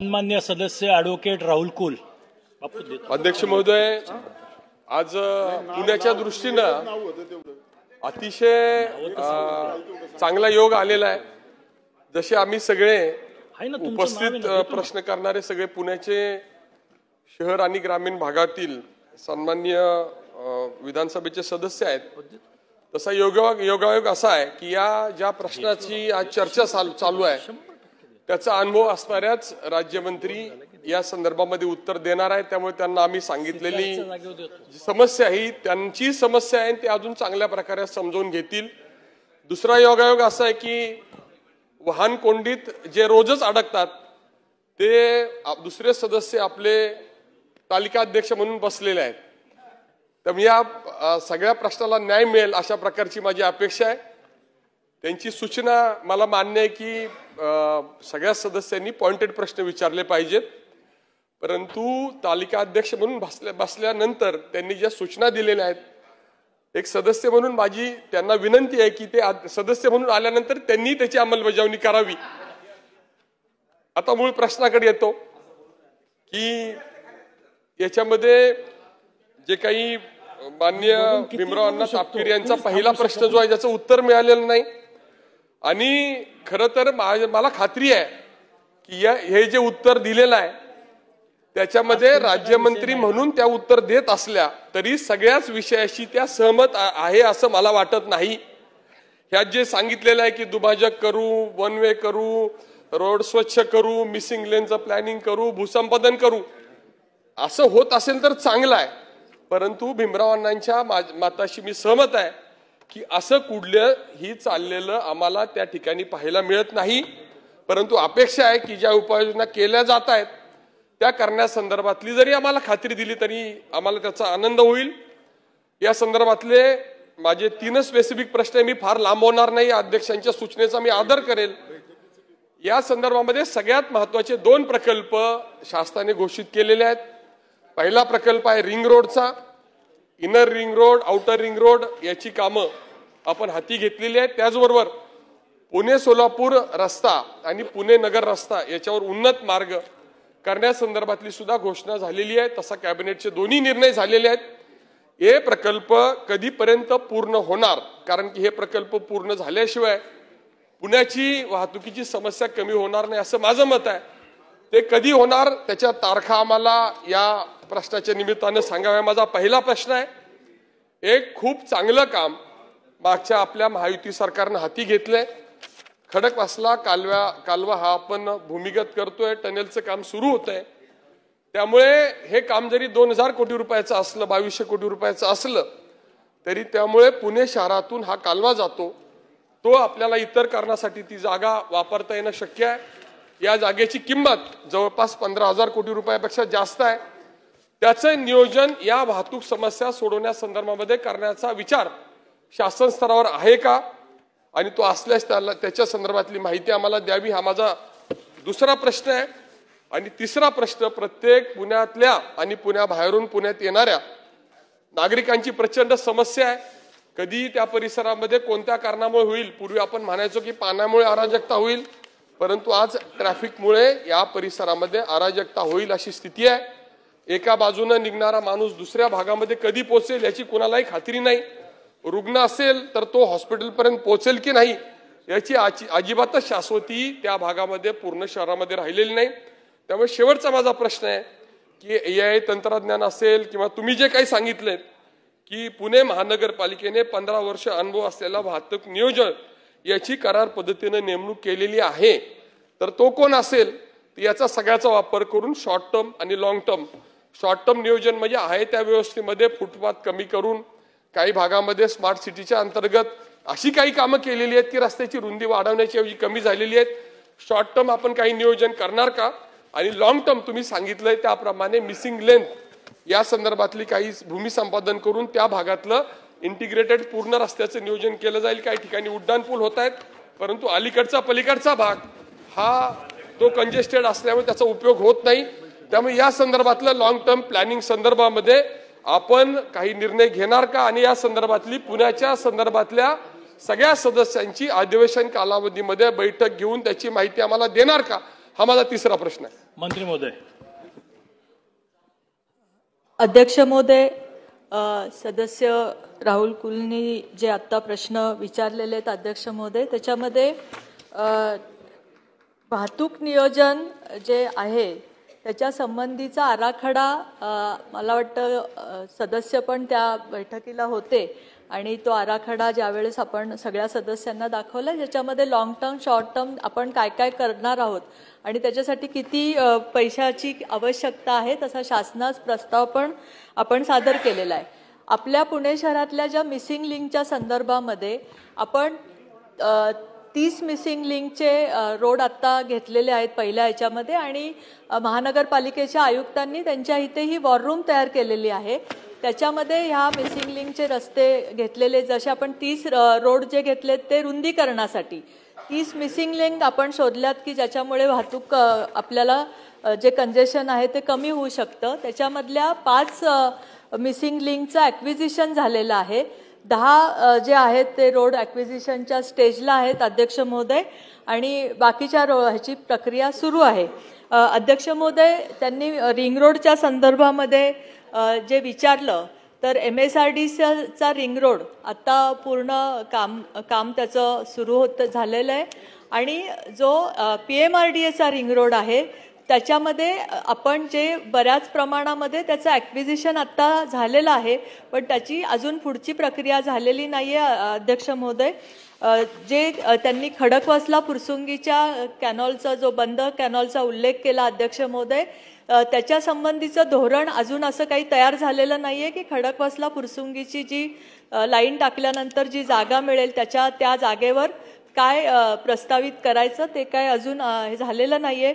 सन्मान्य सदस्य ॲडव्होकेट राहुल कुल. अध्यक्ष महोदय, आज पुण्याच्या दृष्टीनं अतिशय चांगला योग आलेला आहे. जसे आम्ही सगळे उपस्थित प्रश्न करणारे सगळे पुण्याचे शहर आणि ग्रामीण भागातील सन्मान्य विधानसभेचे सदस्य आहेत, तसा योगायोग असा आहे की या ज्या प्रश्नाची आज चर्चा चालू आहे त्याचा अनुभव असणाऱ्याच राज्यमंत्री या संदर्भामध्ये उत्तर देणार आहे. त्यामुळे त्यांना आम्ही सांगितलेली समस्या ही त्यांची समस्या आहे, ते अजून चांगल्या प्रकारे समजून घेतील. दुसरा योगायोग असा आहे की वाहन कोंडीत जे रोजच अडकतात ते दुसरे सदस्य आपले तालिका अध्यक्ष म्हणून बसलेले आहेत. त्यामुळे या सगळ्या प्रश्नाला न्याय मिळेल अशा प्रकारची माझी अपेक्षा आहे. त्यांची सूचना मला मान्य आहे की सगळ्या सदस्यांनी पॉइंटेड प्रश्न विचारले पाहिजेत, परंतु तालिका अध्यक्ष म्हणून बसल्यानंतर त्यांनी ज्या सूचना दिलेल्या आहेत, एक सदस्य म्हणून माझी त्यांना विनंती आहे की ते सदस्य म्हणून आल्यानंतर त्यांनी त्याची अंमलबजावणी करावी. आता मूळ प्रश्नाकडे येतो की याच्यामध्ये जे काही माननीय भीमराव अण्णा तापकीर यांचा पहिला प्रश्न जो आहे ज्याचं उत्तर मिळालेलं नाही, आणि खरं तर मला खात्री आहे की हे जे उत्तर दिलेलं आहे त्याच्यामध्ये राज्यमंत्री म्हणून त्या उत्तर देत असल्या तरी सगळ्याच विषयाशी त्या सहमत आहे असं मला वाटत नाही. ह्यात जे सांगितलेलं आहे की दुभाजक करू, वन वे करू, रोड स्वच्छ करू, मिसिंग लेनचं प्लॅनिंग करू, भूसंपादन करू, असं होत असेल तर चांगलं आहे. परंतु भीमराव अण्णांच्या मताशी मी सहमत आहे की असं कुठलंही चाललेलं आम्हाला त्या ठिकाणी पाहायला मिळत नाही. परंतु अपेक्षा आहे की ज्या उपाययोजना केल्या जात आहेत त्या करण्यासंदर्भातली जरी आम्हाला खात्री दिली तरी आम्हाला त्याचा आनंद होईल. या संदर्भातले माझे 3 स्पेसिफिक प्रश्न मी फार लांबवणार नाही. अध्यक्षांच्या सूचनेचा मी आदर करेल. या संदर्भामध्ये सगळ्यात महत्वाचे 2 प्रकल्प शासनाने घोषित केलेले आहेत. पहिला प्रकल्प आहे रिंग रोडचा. Inner ring road, outer ring road याची कामं आपण हाती घेतलेली आहेत. त्याचबरोबर पुणे सोलापूर रस्ता आणि पुणे नगर रस्ता याच्यावर उन्नत मार्ग करण्यासंदर्भातली सुद्धा घोषणा झालेली आहे. तसा कॅबिनेटचे दोन्ही निर्णय झालेले आहेत. हे प्रकल्प कधीपर्यंत पूर्ण होणार, कारण की हे प्रकल्प पूर्ण झाल्याशिवाय पुण्याची वाहतुकीची समस्या कमी होणार नाही असं माझं मत आहे. ते कधी होणार त्याच्या तारखा आम्हाला या प्रश्नाच्या निमित्तानं सांगाव्या. माझा पहिला प्रश्न आहे, एक खूप चांगलं काम मागच्या आपल्या महायुती सरकारनं हाती घेतलंय. खडकवासला कालवा हा आपण भूमिगत करतोय, टनेलचं काम सुरू होतंय. त्यामुळे हे काम जरी 2000 कोटी रुपयाचं असलं, 2200 कोटी रुपयाचं असलं तरी त्यामुळे पुणे शहरातून हा कालवा जातो. तो आपल्याला इतर कारणासाठी ती जागा वापरता येणं शक्य आहे. या जागेची किंमत जवळपास 15,000 कोटी रुपयापेक्षा जास्त आहे. त्याचं नियोजन या वाहतूक समस्या सोडवण्यासंदर्भामध्ये करण्याचा विचार शासन स्तरावर आहे का, आणि तो असल्यास त्याच्या संदर्भातली माहिती आम्हाला द्यावी, हा माझा दुसरा प्रश्न आहे. आणि तिसरा प्रश्न, प्रत्येक पुण्यातल्या आणि पुण्याबाहेरून पुण्यात येणाऱ्या नागरिकांची प्रचंड समस्या आहे. कधी त्या परिसरामध्ये कोणत्या कारणामुळे होईल, पूर्वी आपण म्हणायचो की पाण्यामुळे अराजकता होईल, परंतु आज ट्रॅफिकमुळे या परिसरामध्ये अराजकता होईल अशी स्थिती आहे. एका बाजूने निघणारा माणूस दुसऱ्या भागामध्ये कधी पोहोचेल याची कोणालाही खात्री नाही. रुग्ण असेल तर तो हॉस्पिटलपर्यंत पोहोचेल की नाही याची अजिबातच शाश्वती त्या भागामध्ये पूर्ण शहरामध्ये राहिलेली नाही. त्यामुळे शेवटचा माझा प्रश्न आहे की AI तंत्रज्ञान असेल किंवा तुम्ही जे काही सांगितले की पुणे महानगरपालिकेने 15 वर्ष अनुभव असलेला वाहतूक नियोजन याची करार पद्धतीने नेमणूक केलेली आहे, तर तो कोण असेल याचा सगळ्याचा वापर करून शॉर्ट टर्म आणि लॉंग टर्म, शॉर्ट टर्म नियोजन म्हणजे आहे त्या व्यवस्थेमध्ये फुटपाथ कमी करून काही भागामध्ये स्मार्ट सिटीच्या अंतर्गत अशी काही कामं केलेली आहेत की रस्त्याची रुंदी वाढवण्याची ऐवजी कमी झालेली आहेत. शॉर्ट टर्म आपण काही नियोजन करणार का, आणि लॉंग टर्म तुम्ही सांगितलंय त्याप्रमाणे मिसिंग लेन या संदर्भातली काही भूमी संपादन करून त्या भागातलं इंटिग्रेटेड पूर्ण रस्त्याचं नियोजन केलं जाईल. काही ठिकाणी उड्डाण पूल होत आहेत, परंतु अलीकडचा पलीकडचा भाग हा तो कंजेस्टेड असल्यामुळे त्याचा उपयोग होत नाही. त्यामुळे या संदर्भातलं लॉंग टर्म प्लॅनिंग संदर्भामध्ये आपण काही निर्णय घेणार का, आणि या संदर्भातली पुण्याच्या संदर्भातल्या सगळ्या सदस्यांची अधिवेशन कालावधीमध्ये बैठक घेऊन त्याची माहिती आम्हाला देणार का, हा माझा तिसरा प्रश्न आहे. मंत्री महोदय. अध्यक्ष महोदय, सदस्य राहुल कुलनी जे आता प्रश्न विचारलेले आहेत अध्यक्ष महोदय, त्याच्यामध्ये वाहतूक नियोजन जे आहे त्याच्या संबंधीचा आराखडा मला वाटतं सदस्य पण त्या बैठकीला होते आणि तो आराखडा ज्यावेळेस आपण सगळ्या सदस्यांना दाखवला ज्याच्यामध्ये लॉंग टर्म शॉर्ट टर्म आपण काय काय करणार आहोत आणि त्याच्यासाठी किती पैशाची आवश्यकता आहे तसा शासनास प्रस्ताव पण आपण सादर केलेला आहे. आपल्या पुणे शहरातल्या ज्या मिसिंग लिंकच्या संदर्भामध्ये आपण 30 मिसिंग लिंकचे रोड आता घेतलेले आहेत पहिल्या याच्यामध्ये आणि महानगरपालिकेच्या आयुक्तांनी त्यांच्या इथेही वॉर रूम तयार केलेली आहे. त्याच्यामध्ये ह्या मिसिंग लिंकचे रस्ते घेतलेले जसे आपण 30 रोड जे घेतले ते रुंदीकरणासाठी 30 मिसिंग लिंक आपण शोधल्यात की ज्याच्यामुळे वाहतूक आपल्याला जे कंजेशन आहे ते कमी होऊ शकतं. त्याच्यामधल्या 5 मिसिंग लिंकचं ॲक्विजिशन झालेलं आहे. 10 जे आहेत ते रोड ॲक्विजिशनच्या स्टेजला आहेत अध्यक्ष महोदय आणि बाकीच्या ह्याची प्रक्रिया सुरू आहे. अध्यक्ष महोदय, त्यांनी रिंग रोडच्या संदर्भामध्ये जे विचारलं तर MSRDCचा रिंग रोड आता पूर्ण काम त्याचं सुरू झालेलं आहे आणि जो PMRDAचा रिंग रोड आहे त्याच्यामध्ये आपण जे बऱ्याच प्रमाणामध्ये त्याचं ॲक्विजिशन आता झालेलं आहे पण त्याची अजून पुढची प्रक्रिया झालेली नाही आहे अध्यक्ष महोदय. जे त्यांनी खडकवासला फुरसुंगीच्या कॅनॉलचा जो बंद कॅनॉलचा उल्लेख केला अध्यक्ष महोदय, त्याच्या संबंधीचं धोरण अजून असं काही तयार झालेलं नाही आहे की खडकवासला फुरसुंगीची जी लाईन टाकल्यानंतर जी जागा मिळेल त्या जागेवर काय प्रस्तावित करायचं ते काय अजून हे झालेलं नाही आहे.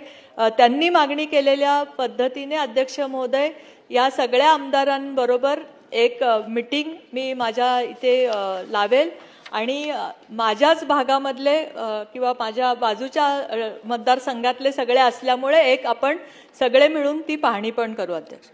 त्यांनी मागणी केलेल्या पद्धतीने अध्यक्ष महोदय या सगळ्या आमदारांबरोबर एक मीटिंग मी माझ्या इथे लावेल आणि माझ्याच भागामधले किंवा माझ्या बाजूच्या मतदारसंघातले सगळे असल्यामुळे एक आपण सगळे मिळून ती पाहणी पण करू अध्यक्ष.